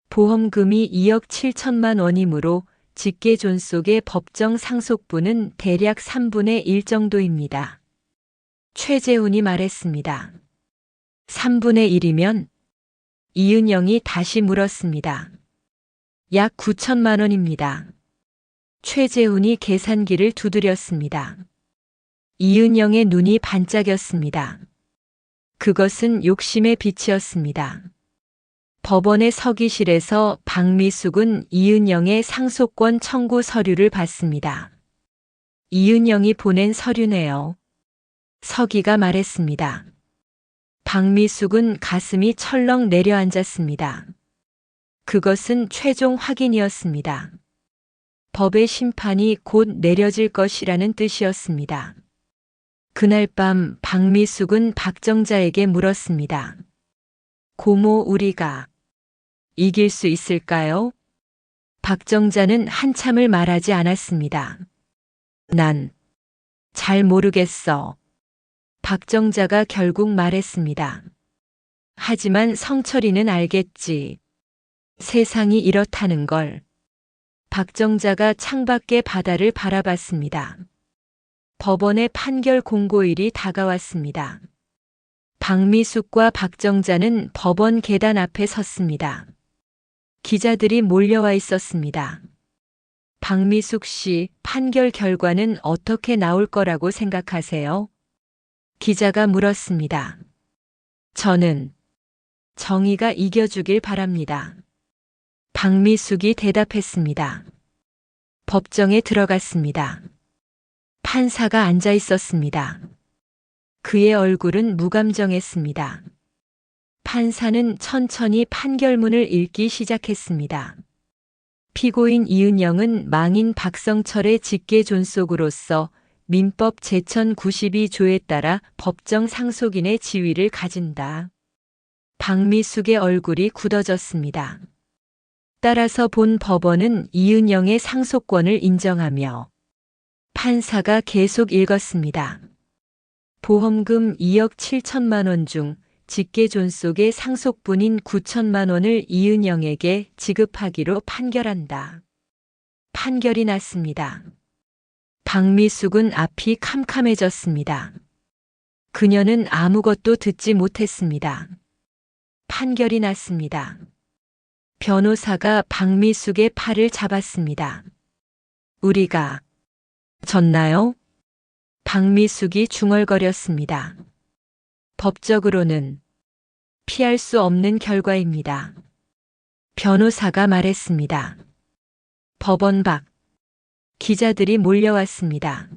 보험금이 2억 7천만 원이므로 직계존속의 법정 상속분은 대략 3분의 1 정도입니다. 최재훈이 말했습니다. 3분의 1이면? 이은영이 다시 물었습니다. 약 9천만 원입니다. 최재훈이 계산기를 두드렸습니다. 이은영의 눈이 반짝였습니다. 그것은 욕심의 빛이었습니다. 법원의 서기실에서 박미숙은 이은영의 상속권 청구 서류를 받습니다. 이은영이 보낸 서류네요. 서기가 말했습니다. 박미숙은 가슴이 철렁 내려앉았습니다. 그것은 최종 확인이었습니다. 법의 심판이 곧 내려질 것이라는 뜻이었습니다. 그날 밤 박미숙은 박정자에게 물었습니다. 고모, 우리가 이길 수 있을까요? 박정자는 한참을 말하지 않았습니다. 난 잘 모르겠어. 박정자가 결국 말했습니다. 하지만 성철이는 알겠지. 세상이 이렇다는 걸. 박정자가 창밖의 바다를 바라봤습니다. 법원의 판결 공고일이 다가왔습니다. 박미숙과 박정자는 법원 계단 앞에 섰습니다. 기자들이 몰려와 있었습니다. 박미숙 씨, 판결 결과는 어떻게 나올 거라고 생각하세요? 기자가 물었습니다. 저는 정의가 이겨주길 바랍니다. 박미숙이 대답했습니다. 법정에 들어갔습니다. 판사가 앉아 있었습니다. 그의 얼굴은 무감정했습니다. 판사는 천천히 판결문을 읽기 시작했습니다. 피고인 이은영은 망인 박성철의 직계존속으로서 민법 제1092조에 따라 법정 상속인의 지위를 가진다. 박미숙의 얼굴이 굳어졌습니다. 따라서 본 법원은 이은영의 상속권을 인정하며 판사가 계속 읽었습니다. 보험금 2억 7천만 원 중 직계존 속의 상속분인 9천만 원을 이은영에게 지급하기로 판결한다. 판결이 났습니다. 박미숙은 앞이 캄캄해졌습니다. 그녀는 아무것도 듣지 못했습니다. 판결이 났습니다. 변호사가 박미숙의 팔을 잡았습니다. 우리가 졌나요? 박미숙이 중얼거렸습니다. 법적으로는 피할 수 없는 결과입니다. 변호사가 말했습니다. 법원 밖 기자들이 몰려왔습니다.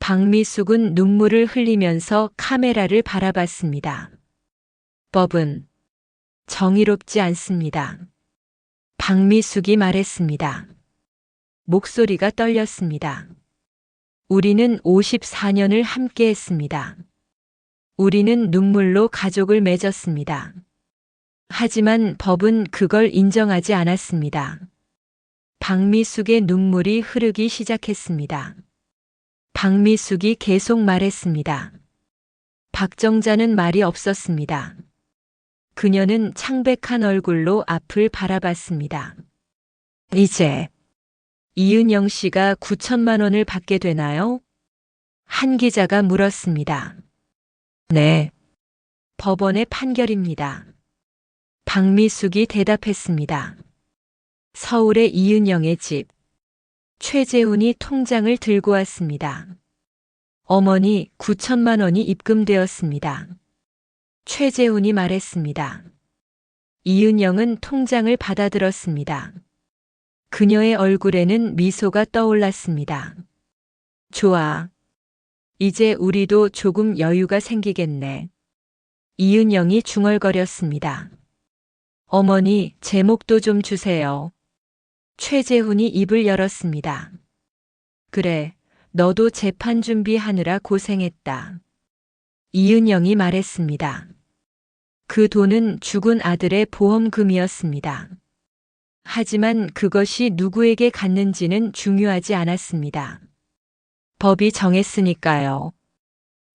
박미숙은 눈물을 흘리면서 카메라를 바라봤습니다. 법은 정의롭지 않습니다. 박미숙이 말했습니다. 목소리가 떨렸습니다. 우리는 54년을 함께 했습니다. 우리는 눈물로 가족을 맺었습니다. 하지만 법은 그걸 인정하지 않았습니다. 박미숙의 눈물이 흐르기 시작했습니다. 박미숙이 계속 말했습니다. 박정자는 말이 없었습니다. 그녀는 창백한 얼굴로 앞을 바라봤습니다. 이제 이은영 씨가 9천만 원을 받게 되나요? 한 기자가 물었습니다. 네. 법원의 판결입니다. 박미숙이 대답했습니다. 서울의 이은영의 집. 최재훈이 통장을 들고 왔습니다. 어머니 9천만 원이 입금되었습니다. 최재훈이 말했습니다. 이은영은 통장을 받아들었습니다. 그녀의 얼굴에는 미소가 떠올랐습니다. 좋아. 이제 우리도 조금 여유가 생기겠네. 이은영이 중얼거렸습니다. 어머니, 제목도 좀 주세요. 최재훈이 입을 열었습니다. 그래, 너도 재판 준비하느라 고생했다. 이은영이 말했습니다. 그 돈은 죽은 아들의 보험금이었습니다. 하지만 그것이 누구에게 갔는지는 중요하지 않았습니다. 법이 정했으니까요.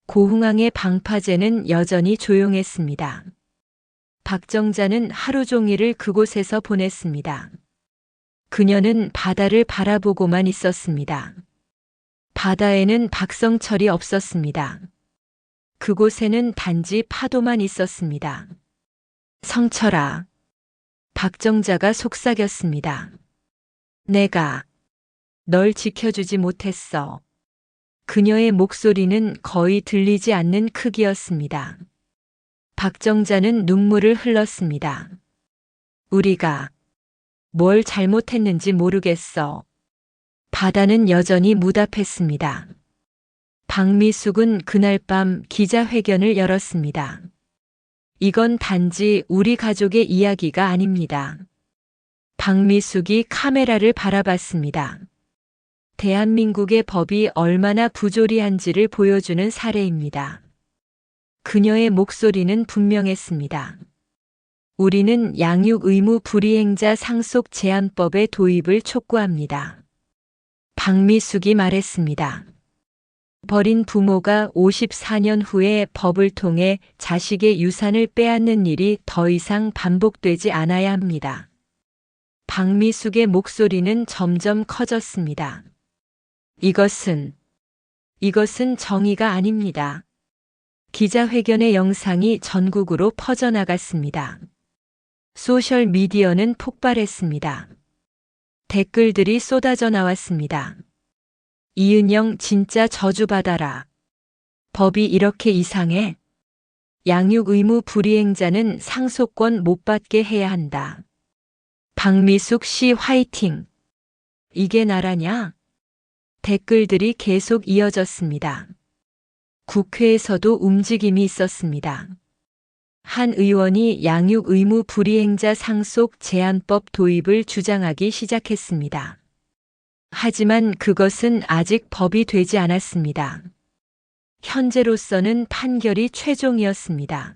고흥항의 방파제는 여전히 조용했습니다. 박정자는 하루 종일을 그곳에서 보냈습니다. 그녀는 바다를 바라보고만 있었습니다. 바다에는 박성철이 없었습니다. 그곳에는 단지 파도만 있었습니다. 성철아. 박정자가 속삭였습니다. 내가 널 지켜주지 못했어. 그녀의 목소리는 거의 들리지 않는 크기였습니다. 박정자는 눈물을 흘렀습니다. 우리가 뭘 잘못했는지 모르겠어. 바다는 여전히 무답했습니다. 박미숙은 그날 밤 기자회견을 열었습니다. 이건 단지 우리 가족의 이야기가 아닙니다. 박미숙이 카메라를 바라봤습니다. 대한민국의 법이 얼마나 부조리한지를 보여주는 사례입니다. 그녀의 목소리는 분명했습니다. 우리는 양육 의무 불이행자 상속 제한법의 도입을 촉구합니다. 박미숙이 말했습니다. 버린 부모가 54년 후에 법을 통해 자식의 유산을 빼앗는 일이 더 이상 반복되지 않아야 합니다. 박미숙의 목소리는 점점 커졌습니다. 이것은 정의가 아닙니다. 기자회견의 영상이 전국으로 퍼져나갔습니다. 소셜미디어는 폭발했습니다. 댓글들이 쏟아져 나왔습니다. 이은영 진짜 저주받아라. 법이 이렇게 이상해? 양육 의무 불이행자는 상속권 못 받게 해야 한다. 박미숙 씨 화이팅! 이게 나라냐? 댓글들이 계속 이어졌습니다. 국회에서도 움직임이 있었습니다. 한 의원이 양육 의무 불이행자 상속 제한법 도입을 주장하기 시작했습니다. 하지만 그것은 아직 법이 되지 않았습니다. 현재로서는 판결이 최종이었습니다.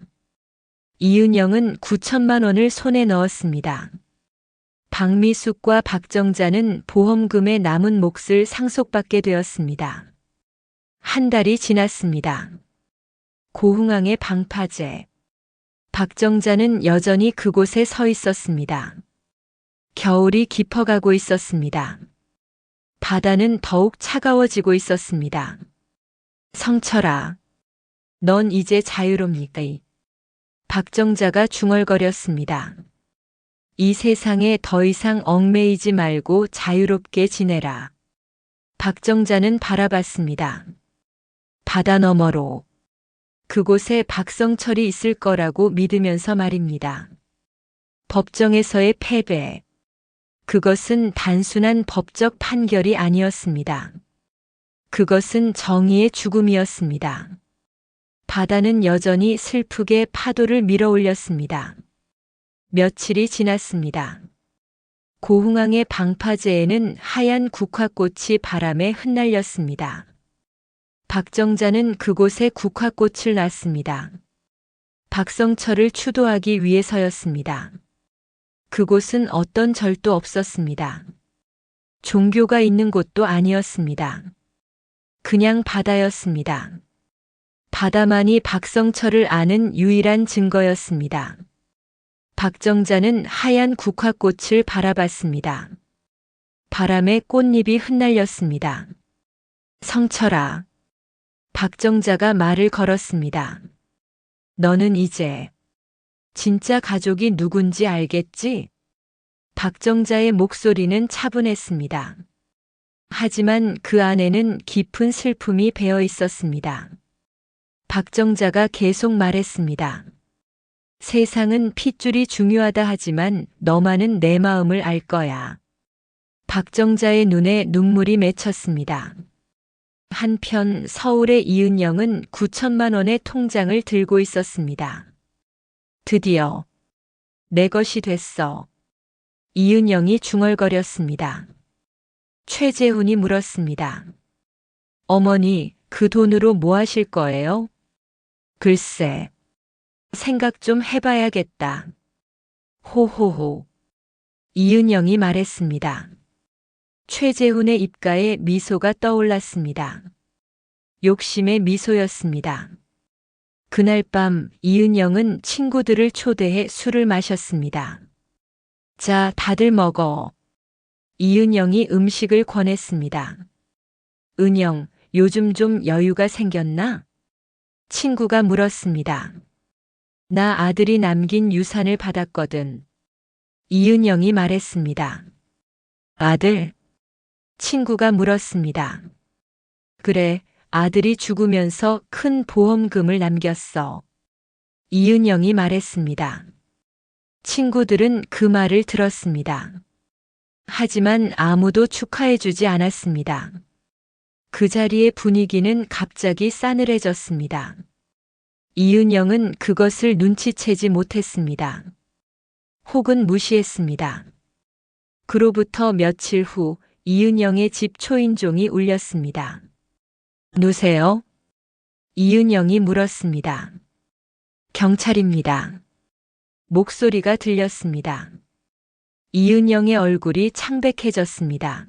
이은영은 9천만 원을 손에 넣었습니다. 박미숙과 박정자는 보험금의 남은 몫을 상속받게 되었습니다. 한 달이 지났습니다. 고흥항의 방파제. 박정자는 여전히 그곳에 서 있었습니다. 겨울이 깊어가고 있었습니다. 바다는 더욱 차가워지고 있었습니다. 성철아, 넌 이제 자유롭니까? 박정자가 중얼거렸습니다. 이 세상에 더 이상 얽매이지 말고 자유롭게 지내라. 박정자는 바라봤습니다. 바다 너머로. 그곳에 박성철이 있을 거라고 믿으면서 말입니다. 법정에서의 패배. 그것은 단순한 법적 판결이 아니었습니다. 그것은 정의의 죽음이었습니다. 바다는 여전히 슬프게 파도를 밀어올렸습니다. 며칠이 지났습니다. 고흥항의 방파제에는 하얀 국화꽃이 바람에 흩날렸습니다. 박정자는 그곳에 국화꽃을 놨습니다. 박성철을 추도하기 위해서였습니다. 그곳은 어떤 절도 없었습니다. 종교가 있는 곳도 아니었습니다. 그냥 바다였습니다. 바다만이 박성철을 아는 유일한 증거였습니다. 박정자는 하얀 국화꽃을 바라봤습니다. 바람에 꽃잎이 흩날렸습니다. 성철아. 박정자가 말을 걸었습니다. 너는 이제 진짜 가족이 누군지 알겠지? 박정자의 목소리는 차분했습니다. 하지만 그 안에는 깊은 슬픔이 배어 있었습니다. 박정자가 계속 말했습니다. 세상은 핏줄이 중요하다 하지만 너만은 내 마음을 알 거야. 박정자의 눈에 눈물이 맺혔습니다. 한편 서울의 이은영은 9천만 원의 통장을 들고 있었습니다. 드디어 내 것이 됐어. 이은영이 중얼거렸습니다. 최재훈이 물었습니다. 어머니, 그 돈으로 뭐 하실 거예요? 글쎄, 생각 좀 해봐야겠다. 호호호. 이은영이 말했습니다. 최재훈의 입가에 미소가 떠올랐습니다. 욕심의 미소였습니다. 그날 밤 이은영은 친구들을 초대해 술을 마셨습니다. 자, 다들 먹어. 이은영이 음식을 권했습니다. 은영, 요즘 좀 여유가 생겼나? 친구가 물었습니다. 나 아들이 남긴 유산을 받았거든. 이은영이 말했습니다. 아들? 친구가 물었습니다. 그래, 아들이 죽으면서 큰 보험금을 남겼어. 이은영이 말했습니다. 친구들은 그 말을 들었습니다. 하지만 아무도 축하해주지 않았습니다. 그 자리의 분위기는 갑자기 싸늘해졌습니다. 이은영은 그것을 눈치채지 못했습니다. 혹은 무시했습니다. 그로부터 며칠 후 이은영의 집 초인종이 울렸습니다. 누세요? 이은영이 물었습니다. 경찰입니다. 목소리가 들렸습니다. 이은영의 얼굴이 창백해졌습니다.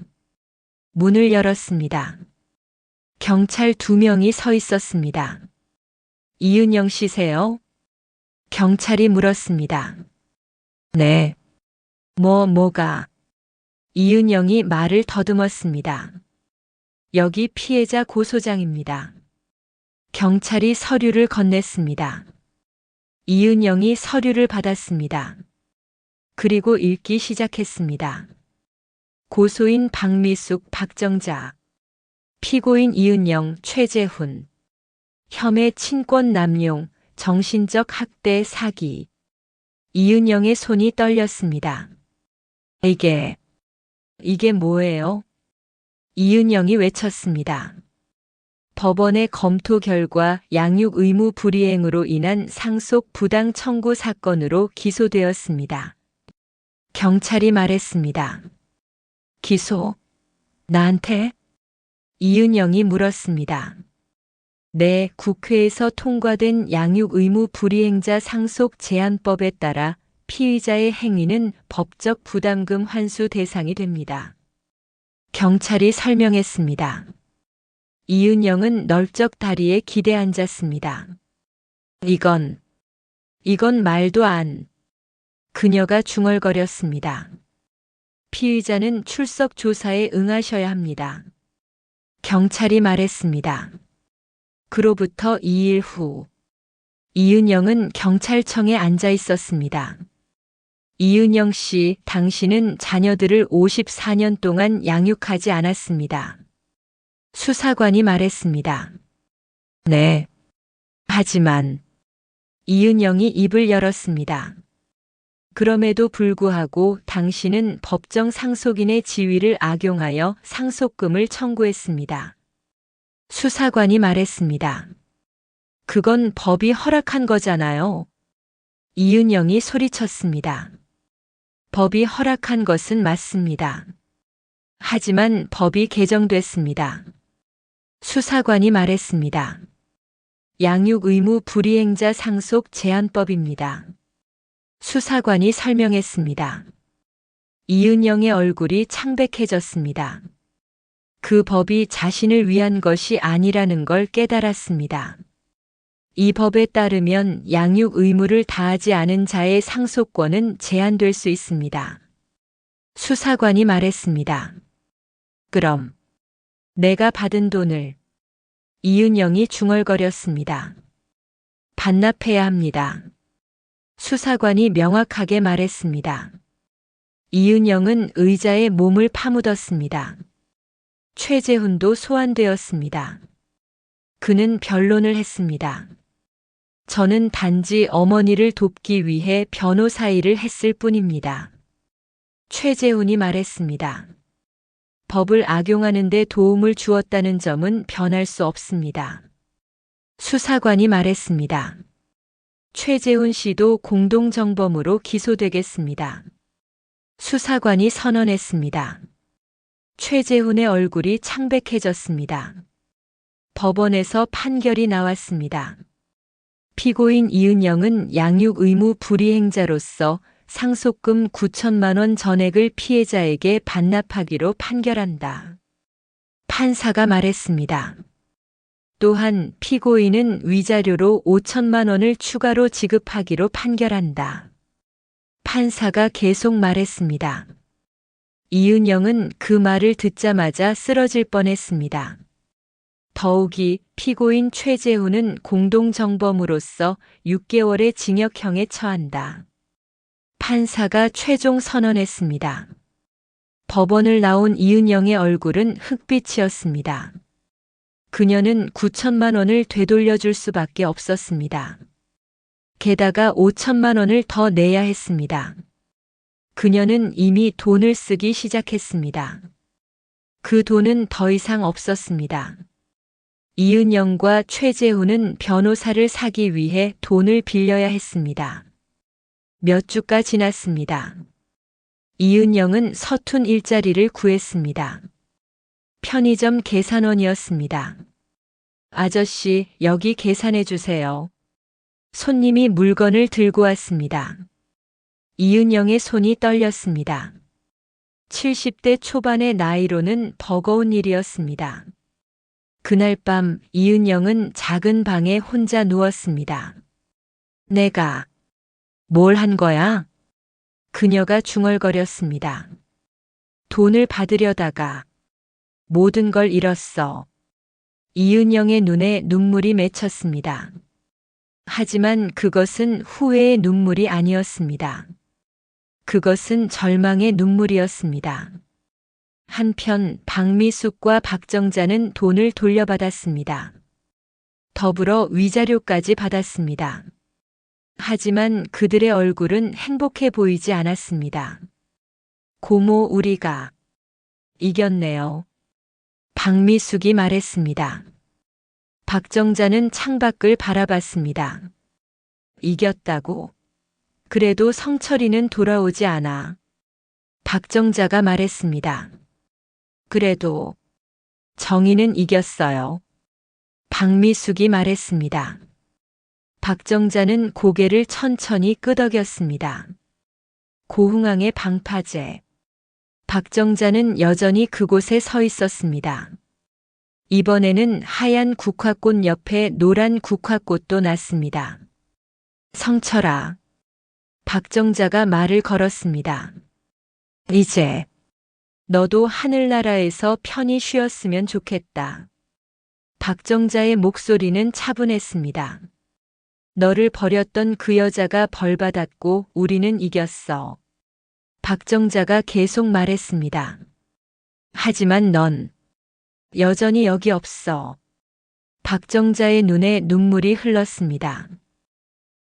문을 열었습니다. 경찰 2명이 서 있었습니다. 이은영 씨세요? 경찰이 물었습니다. 네. 뭐가? 이은영이 말을 더듬었습니다. 여기 피해자 고소장입니다. 경찰이 서류를 건넸습니다. 이은영이 서류를 받았습니다. 그리고 읽기 시작했습니다. 고소인 박미숙, 박정자. 피고인 이은영, 최재훈. 혐의 친권 남용, 정신적 학대 사기. 이은영의 손이 떨렸습니다. 이게 뭐예요? 이은영이 외쳤습니다. 법원의 검토 결과 양육 의무 불이행으로 인한 상속 부당 청구 사건으로 기소되었습니다. 경찰이 말했습니다. 기소? 나한테? 이은영이 물었습니다. 네, 국회에서 통과된 양육 의무 불이행자 상속 제한법에 따라 피의자의 행위는 법적 부담금 환수 대상이 됩니다. 경찰이 설명했습니다. 이은영은 널쩍 다리에 기대 앉았습니다. 이건 말도 안. 그녀가 중얼거렸습니다. 피의자는 출석 조사에 응하셔야 합니다. 경찰이 말했습니다. 그로부터 2일 후, 이은영은 경찰청에 앉아 있었습니다. 이은영 씨, 당신은 자녀들을 54년 동안 양육하지 않았습니다. 수사관이 말했습니다. 네. 하지만 이은영이 입을 열었습니다. 그럼에도 불구하고 당신은 법정 상속인의 지위를 악용하여 상속금을 청구했습니다. 수사관이 말했습니다. 그건 법이 허락한 거잖아요. 이은영이 소리쳤습니다. 법이 허락한 것은 맞습니다. 하지만 법이 개정됐습니다. 수사관이 말했습니다. 양육 의무 불이행자 상속 제한법입니다. 수사관이 설명했습니다. 이은영의 얼굴이 창백해졌습니다. 그 법이 자신을 위한 것이 아니라는 걸 깨달았습니다. 이 법에 따르면 양육 의무를 다하지 않은 자의 상속권은 제한될 수 있습니다. 수사관이 말했습니다. 그럼 내가 받은 돈을 이은영이 중얼거렸습니다. 반납해야 합니다. 수사관이 명확하게 말했습니다. 이은영은 의자에 몸을 파묻었습니다. 최재훈도 소환되었습니다. 그는 변론을 했습니다. 저는 단지 어머니를 돕기 위해 변호사 일을 했을 뿐입니다. 최재훈이 말했습니다. 법을 악용하는 데 도움을 주었다는 점은 변할 수 없습니다. 수사관이 말했습니다. 최재훈 씨도 공동정범으로 기소되겠습니다. 수사관이 선언했습니다. 최재훈의 얼굴이 창백해졌습니다. 법원에서 판결이 나왔습니다. 피고인 이은영은 양육 의무 불이행자로서 상속금 9천만 원 전액을 피해자에게 반납하기로 판결한다. 판사가 말했습니다. 또한 피고인은 위자료로 5천만 원을 추가로 지급하기로 판결한다. 판사가 계속 말했습니다. 이은영은 그 말을 듣자마자 쓰러질 뻔했습니다. 더욱이 피고인 최재훈은 공동정범으로서 6개월의 징역형에 처한다. 판사가 최종 선언했습니다. 법원을 나온 이은영의 얼굴은 흑빛이었습니다. 그녀는 9천만 원을 되돌려줄 수밖에 없었습니다. 게다가 5천만 원을 더 내야 했습니다. 그녀는 이미 돈을 쓰기 시작했습니다. 그 돈은 더 이상 없었습니다. 이은영과 최재훈은 변호사를 사기 위해 돈을 빌려야 했습니다. 몇 주가 지났습니다. 이은영은 서툰 일자리를 구했습니다. 편의점 계산원이었습니다. 아저씨, 여기 계산해 주세요. 손님이 물건을 들고 왔습니다. 이은영의 손이 떨렸습니다. 70대 초반의 나이로는 버거운 일이었습니다. 그날 밤 이은영은 작은 방에 혼자 누웠습니다. 내가 뭘 한 거야? 그녀가 중얼거렸습니다. 돈을 받으려다가 모든 걸 잃었어. 이은영의 눈에 눈물이 맺혔습니다. 하지만 그것은 후회의 눈물이 아니었습니다. 그것은 절망의 눈물이었습니다. 한편 박미숙과 박정자는 돈을 돌려받았습니다. 더불어 위자료까지 받았습니다. 하지만 그들의 얼굴은 행복해 보이지 않았습니다. 고모, 우리가 이겼네요. 박미숙이 말했습니다. 박정자는 창밖을 바라봤습니다. 이겼다고? 그래도 성철이는 돌아오지 않아. 박정자가 말했습니다. 그래도 정의는 이겼어요. 박미숙이 말했습니다. 박정자는 고개를 천천히 끄덕였습니다. 고흥항의 방파제. 박정자는 여전히 그곳에 서 있었습니다. 이번에는 하얀 국화꽃 옆에 노란 국화꽃도 났습니다. 성철아. 박정자가 말을 걸었습니다. 이제 너도 하늘나라에서 편히 쉬었으면 좋겠다. 박정자의 목소리는 차분했습니다. 너를 버렸던 그 여자가 벌받았고 우리는 이겼어. 박정자가 계속 말했습니다. 하지만 넌 여전히 여기 없어. 박정자의 눈에 눈물이 흘렀습니다.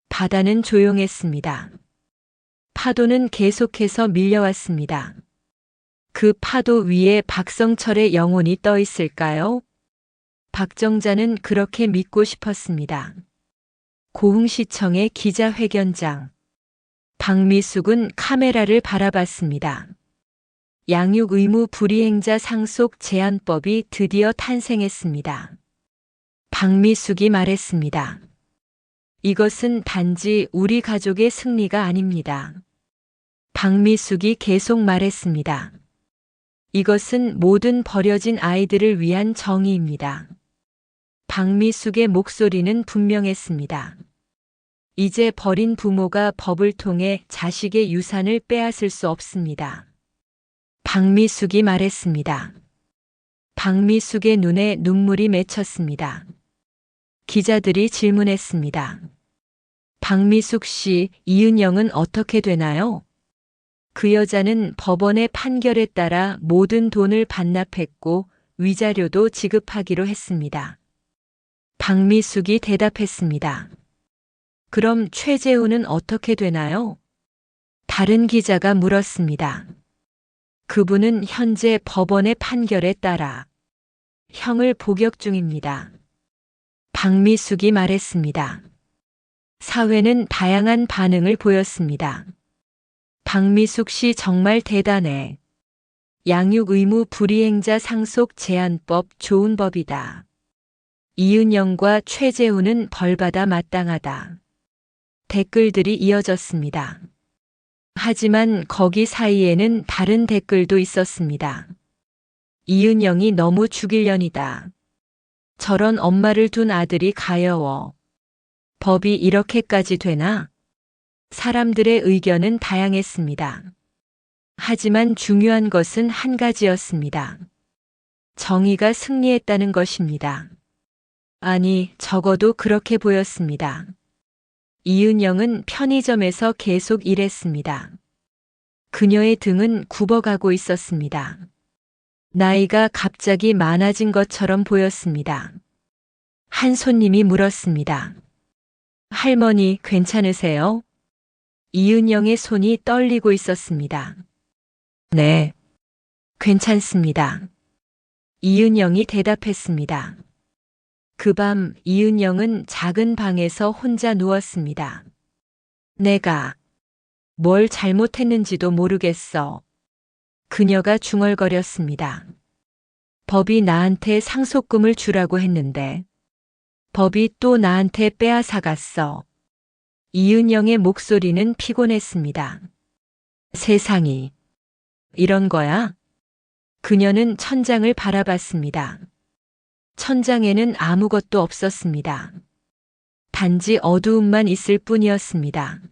바다는 조용했습니다. 파도는 계속해서 밀려왔습니다. 그 파도 위에 박성철의 영혼이 떠 있을까요? 박정자는 그렇게 믿고 싶었습니다. 고흥시청의 기자회견장. 박미숙은 카메라를 바라봤습니다. 양육 의무 불이행자 상속 제한법이 드디어 탄생했습니다. 박미숙이 말했습니다. 이것은 단지 우리 가족의 승리가 아닙니다. 박미숙이 계속 말했습니다. 이것은 모든 버려진 아이들을 위한 정의입니다. 박미숙의 목소리는 분명했습니다. 이제 버린 부모가 법을 통해 자식의 유산을 빼앗을 수 없습니다. 박미숙이 말했습니다. 박미숙의 눈에 눈물이 맺혔습니다. 기자들이 질문했습니다. 박미숙 씨, 이은영은 어떻게 되나요? 그 여자는 법원의 판결에 따라 모든 돈을 반납했고 위자료도 지급하기로 했습니다. 박미숙이 대답했습니다. 그럼 최재우는 어떻게 되나요? 다른 기자가 물었습니다. 그분은 현재 법원의 판결에 따라 형을 복역 중입니다. 박미숙이 말했습니다. 사회는 다양한 반응을 보였습니다. 박미숙 씨 정말 대단해. 양육 의무 불이행자 상속 제한법 좋은 법이다. 이은영과 최재우는 벌받아 마땅하다. 댓글들이 이어졌습니다. 하지만 거기 사이에는 다른 댓글도 있었습니다. 이은영이 너무 죽일년이다. 저런 엄마를 둔 아들이 가여워. 법이 이렇게까지 되나? 사람들의 의견은 다양했습니다. 하지만 중요한 것은 한 가지였습니다. 정의가 승리했다는 것입니다. 아니, 적어도 그렇게 보였습니다. 이은영은 편의점에서 계속 일했습니다. 그녀의 등은 굽어가고 있었습니다. 나이가 갑자기 많아진 것처럼 보였습니다. 한 손님이 물었습니다. 할머니, 괜찮으세요? 이은영의 손이 떨리고 있었습니다. 네, 괜찮습니다. 이은영이 대답했습니다. 그 밤 이은영은 작은 방에서 혼자 누웠습니다. 내가 뭘 잘못했는지도 모르겠어. 그녀가 중얼거렸습니다. 법이 나한테 상속금을 주라고 했는데 법이 또 나한테 빼앗아갔어. 이은영의 목소리는 피곤했습니다. 세상이 이런 거야? 그녀는 천장을 바라봤습니다. 천장에는 아무것도 없었습니다. 단지 어두움만 있을 뿐이었습니다.